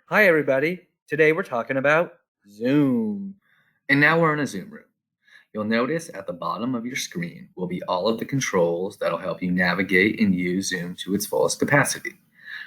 Hi, everybody. Today we're talking about Zoom. And now we're in a Zoom room. You'll notice at the bottom of your screen will be all of the controls that'll help you navigate and use Zoom to its fullest capacity.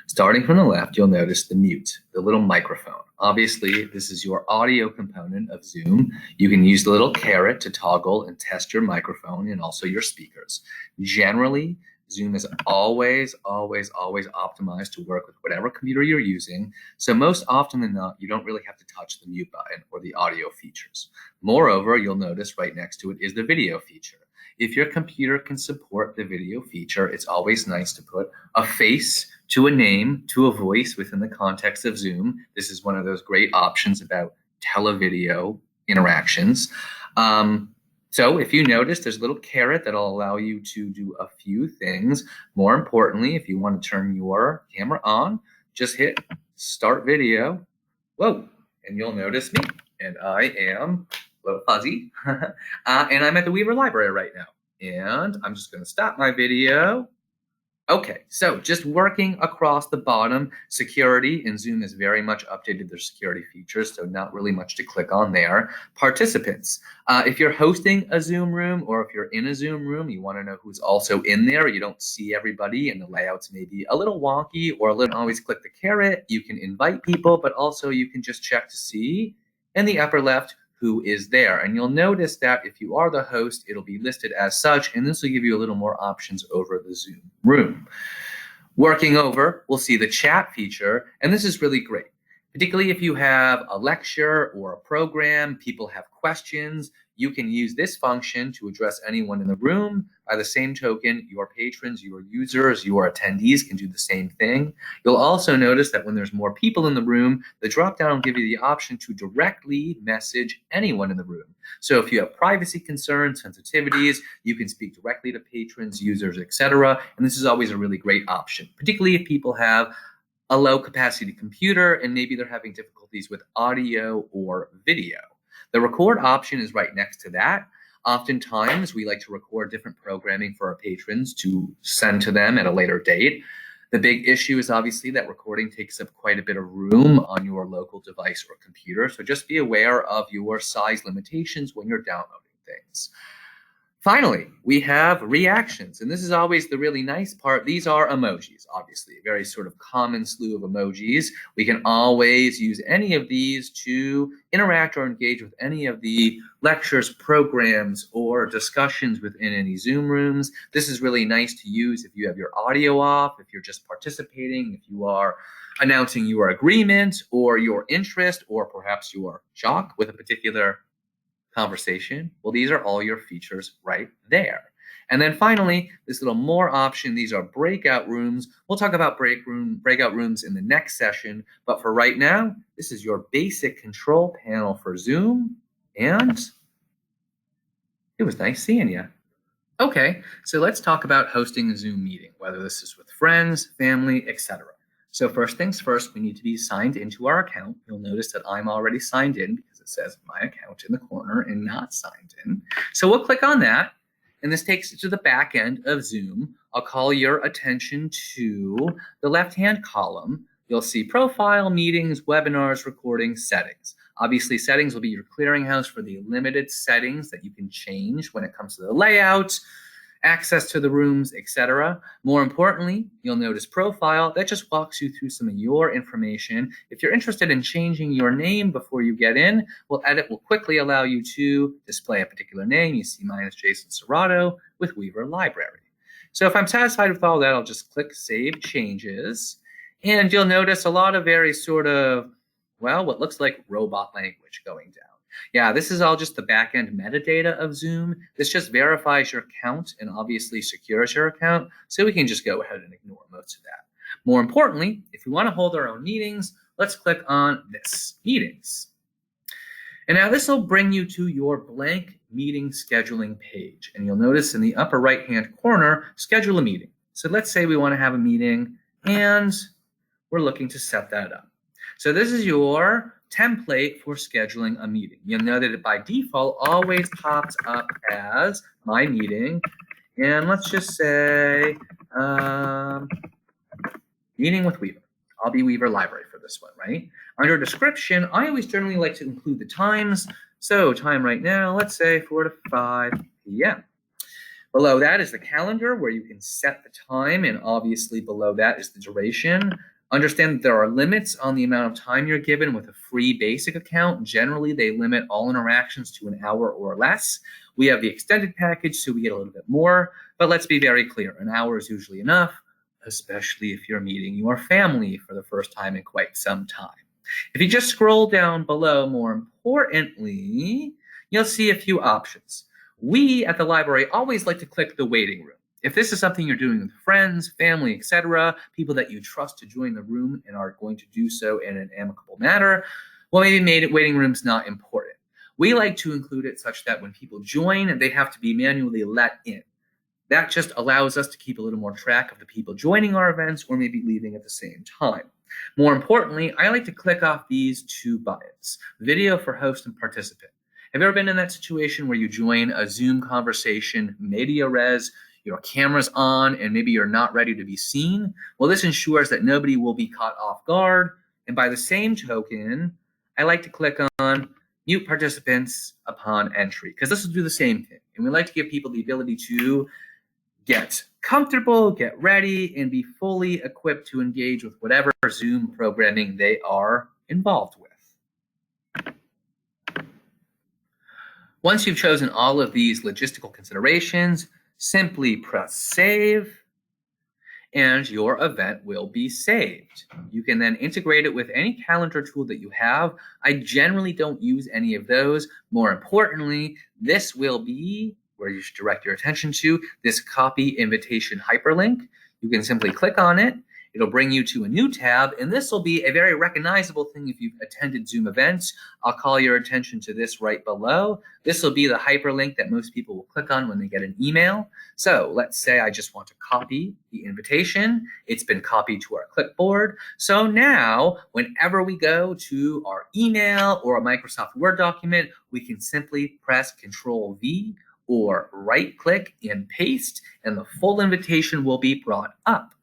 Starting from the left, you'll notice the mute, the little microphone. Obviously, this is your audio component of Zoom. You can use the little caret to toggle and test your microphone and also your speakers. Generally, Zoom is always optimized to work with whatever computer you're using. So most often than not, you don't really have to touch the mute button or the audio features. Moreover, you'll notice right next to it is the video feature. If your computer can support the video feature, it's always nice to put a face to a name, to a voice within the context of Zoom. This is one of those great options about televideo interactions. So if you notice, there's a little caret that'll allow you to do a few things. More importantly, if you want to turn your camera on, just hit start video. Whoa, and you'll notice me. And I am a little fuzzy. And I'm at the Weaver Library right now. And I'm just going to stop my video. Okay, so just working across the bottom, security, and Zoom has very much updated their security features, so not really much to click on there. Participants. If you're hosting a Zoom room or if you're in a Zoom room, you want to know who's also in there. You don't see everybody and the layouts may be a little wonky or a little. Always click the caret. You can invite people, but also you can just check to see in the upper left who is there. And you'll notice that if you are the host, it'll be listed as such, and this will give you a little more options over the Zoom room. Working over, we'll see the chat feature, and this is really great, particularly if you have a lecture or a program, people have questions, you can use this function to address anyone in the room. By the same token, your patrons, your users, your attendees can do the same thing. You'll also notice that when there's more people in the room, the drop-down will give you the option to directly message anyone in the room. So if you have privacy concerns, sensitivities, you can speak directly to patrons, users, etc. And this is always a really great option, particularly if people have a low capacity computer and maybe they're having difficulties with audio or video. The record option is right next to that. Oftentimes, we like to record different programming for our patrons to send to them at a later date. The big issue is obviously that recording takes up quite a bit of room on your local device or computer, so just be aware of your size limitations when you're downloading things. Finally, we have reactions, and this is always the really nice part. These are emojis, obviously, a very sort of common slew of emojis. We can always use any of these to interact or engage with any of the lectures, programs, or discussions within any Zoom rooms. This is really nice to use if you have your audio off, if you're just participating, if you are announcing your agreement or your interest, or perhaps your shock with a particular conversation. Well, these are all your features right there. And then finally, this little more option, these are breakout rooms. We'll talk about breakout rooms in the next session, but for right now, this is your basic control panel for Zoom, and it was nice seeing you. Okay, so let's talk about hosting a Zoom meeting, whether this is with friends, family, etc. So first things first, we need to be signed into our account. You'll notice that I'm already signed in because it says my account in the corner and not signed in. So we'll click on that, and this takes you to the back end of Zoom. I'll call your attention to the left-hand column. You'll see profile, meetings, webinars, recordings, settings. Obviously, settings will be your clearinghouse for the limited settings that you can change when it comes to the layout, access to the rooms, etc. More importantly, you'll notice profile. That just walks you through some of your information. If you're interested in changing your name before you get in, edit will quickly allow you to display a particular name. You see mine is Jason Serrato with Weaver Library. So if I'm satisfied with all that, I'll just click Save Changes. And you'll notice a lot of very sort of, well, what looks like robot language going down. Yeah, this is all just the back-end metadata of Zoom. This just verifies your account and obviously secures your account, so we can just go ahead and ignore most of that. More importantly, if we want to hold our own meetings, let's click on this, Meetings. And now this will bring you to your blank meeting scheduling page. And you'll notice in the upper right-hand corner, Schedule a Meeting. So let's say we want to have a meeting, and we're looking to set that up. So this is your template for scheduling a meeting. You'll know that it by default always pops up as my meeting. And let's just say meeting with Weaver. I'll be Weaver Library for this. this one, right? Under description, I always generally like to include the times. So time right now, let's say 4 to 5 p.m. Below that is the calendar where you can set the time, and obviously below that is the duration. Understand that there are limits on the amount of time you're given with a free basic account. Generally, they limit all interactions to an hour or less. We have the extended package, so we get a little bit more, but let's be very clear. An hour is usually enough, especially if you're meeting your family for the first time in quite some time. If you just scroll down below, more importantly, you'll see a few options. We at the library always like to click the waiting room. If this is something you're doing with friends, family, etc., people that you trust to join the room and are going to do so in an amicable manner, well, maybe waiting room's not important. We like to include it such that when people join, they have to be manually let in. That just allows us to keep a little more track of the people joining our events or maybe leaving at the same time. More importantly, I like to click off these two buttons, video for host and participant. Have you ever been in that situation where you join a Zoom conversation, media res, your camera's on, and maybe you're not ready to be seen? Well, this ensures that nobody will be caught off guard. And by the same token, I like to click on mute participants upon entry, because this will do the same thing. And we like to give people the ability to get comfortable, get ready, and be fully equipped to engage with whatever Zoom programming they are involved with. Once you've chosen all of these logistical considerations, simply press save, and your event will be saved. You can then integrate it with any calendar tool that you have. I generally don't use any of those. More importantly, this will be where you should direct your attention to, this copy invitation hyperlink. You can simply click on it. It'll bring you to a new tab, and this will be a very recognizable thing if you've attended Zoom events. I'll call your attention to this right below. This will be the hyperlink that most people will click on when they get an email. So let's say I just want to copy the invitation. It's been copied to our clipboard. So now, whenever we go to our email or a Microsoft Word document, we can simply press Control-V or right-click and paste, and the full invitation will be brought up.